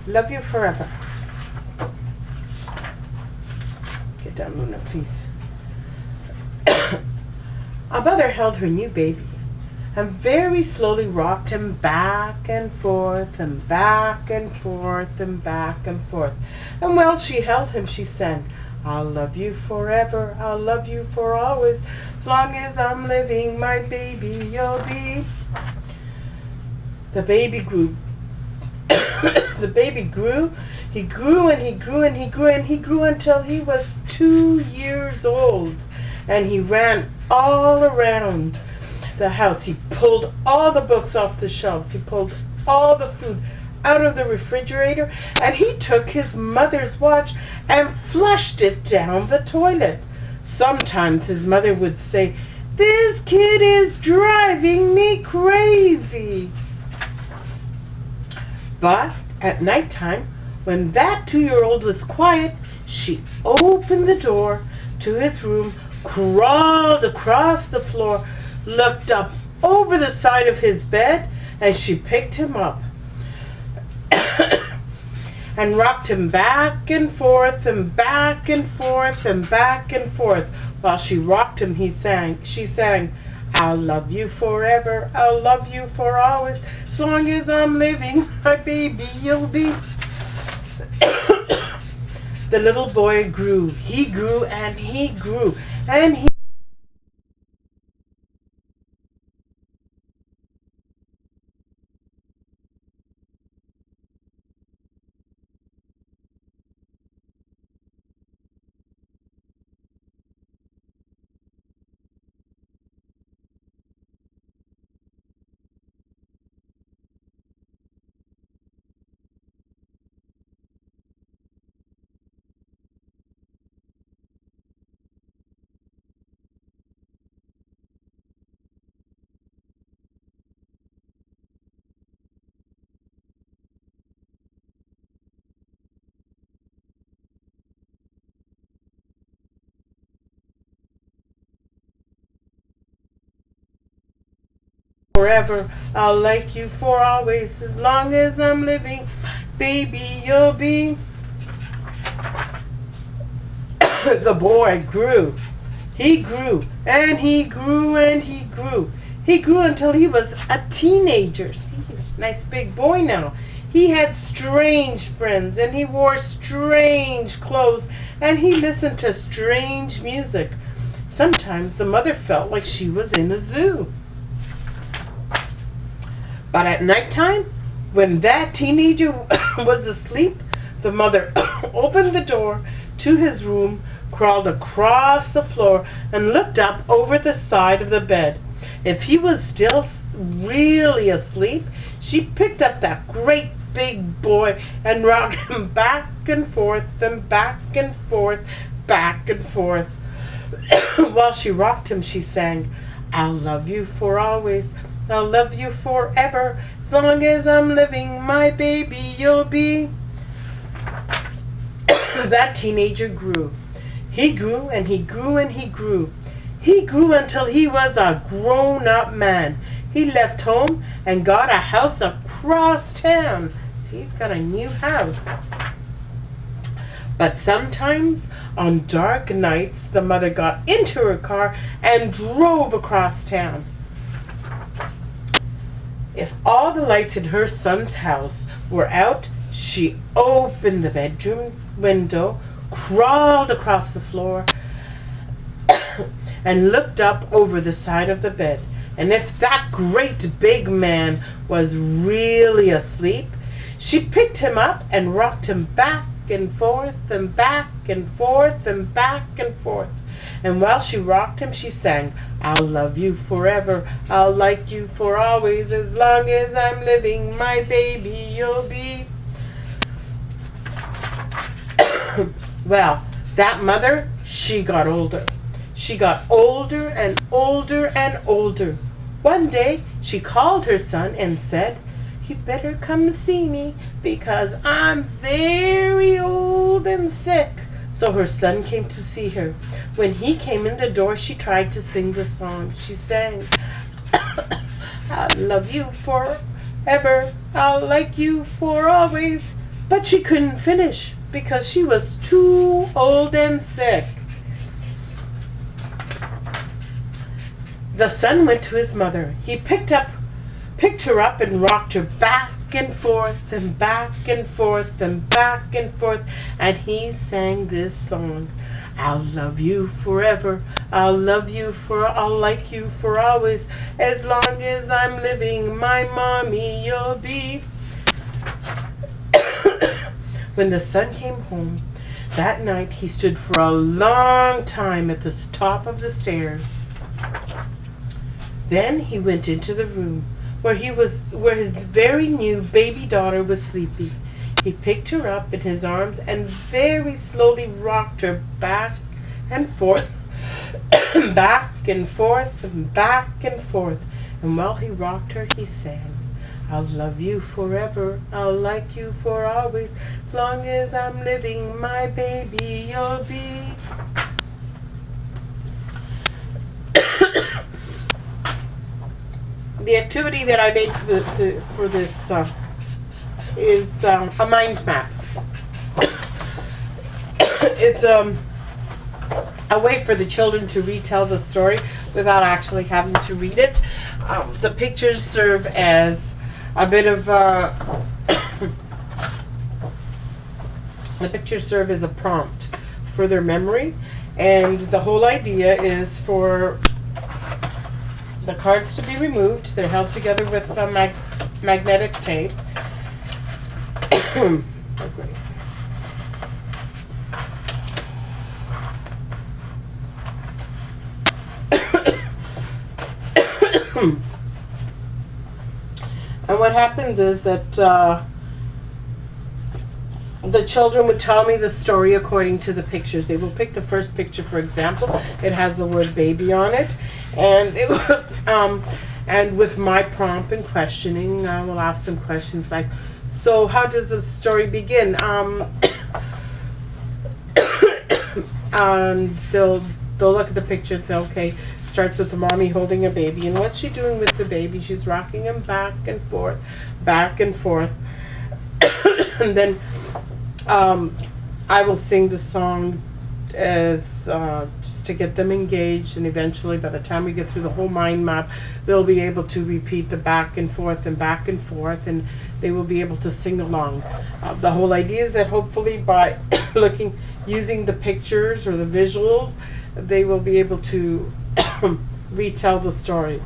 Love you forever. Get down, Luna, please. A mother held her new baby and very slowly rocked him back and forth and back and forth and back and forth. And while she held him, she sang, I'll love you forever, I'll love you for always, as long as I'm living, my baby you'll be. The baby grew. The baby grew. He grew and he grew and he grew and he grew until he was 2 years old. And he ran all around the house. He pulled all the books off the shelves. He pulled all the food out of the refrigerator. And he took his mother's watch and flushed it down the toilet. Sometimes his mother would say, "This kid is driving me crazy." But at nighttime, when that 2-year-old was quiet, she opened the door to his room, crawled across the floor, looked up over the side of his bed, and she picked him up and rocked him back and forth and back and forth and back and forth. While she rocked him, she sang, I'll love you forever, I'll love you for always, as long as I'm living, my baby you'll be. The little boy grew. He grew and he grew and he forever, I'll like you for always, as long as I'm living, baby you'll be. The boy grew. He grew and he grew and he grew. He grew until he was a teenager. See, nice big boy now. He had strange friends and he wore strange clothes and he listened to strange music. Sometimes the mother felt like she was in a zoo. But at nighttime, when that teenager was asleep, the mother opened the door to his room, crawled across the floor, and looked up over the side of the bed. If he was still really asleep, she picked up that great big boy and rocked him back and forth and back and forth, back and forth. While she rocked him, she sang, I'll love you for always, I'll love you forever, as long as I'm living, my baby you'll be. That teenager grew. He grew and he grew and he grew. He grew until he was a grown-up man. He left home and got a house across town. See, he's got a new house. But sometimes, on dark nights, the mother got into her car and drove across town. If all the lights in her son's house were out, she opened the bedroom window, crawled across the floor, and looked up over the side of the bed. And if that great big man was really asleep, she picked him up and rocked him back and forth and back and forth and back and forth. And while she rocked him, she sang, I'll love you forever, I'll like you for always, as long as I'm living, my baby you'll be. Well, that mother, she got older. She got older and older and older. One day, she called her son and said, "You'd better come see me because I'm very old and sick." So her son came to see her. When he came in the door, she tried to sing the song. She sang, "I'll love you forever, I'll like you for always, But she couldn't finish because she was too old and sick. The son went to his mother. He picked her up and rocked her back and forth and back and forth and back and forth, and he sang this song. I'll love you forever, I'll love you I'll like you for always, as long as I'm living, my mommy you'll be. When the son came home that night, he stood for a long time at the top of the stairs. Then he went into the room where his very new baby daughter was sleeping. He picked her up in his arms and very slowly rocked her back and forth, back and forth and back and forth. And while he rocked her, he sang, I'll love you forever, I'll like you for always, as long as I'm living, my baby you'll be. The activity that I made for this is a mind map. It's a way for the children to retell the story without actually having to read it. The pictures serve as a bit of the pictures serve as a prompt for their memory, and the whole idea is for the cards to be removed. They're held together with magnetic tape. And what happens is that the children would tell me the story according to the pictures. They will pick the first picture, for example. It has the word baby on it, and it will, and with my prompt and questioning, I will ask them questions like, so how does the story begin? And they'll look at the picture and say, okay, starts with the mommy holding a baby, and what's she doing with the baby? She's rocking him back and forth, back and forth. And then I will sing the song as just to get them engaged, and eventually by the time we get through the whole mind map, they'll be able to repeat the back and forth and back and forth, and they will be able to sing along. The whole idea is that hopefully by using the pictures or the visuals, they will be able to retell the story.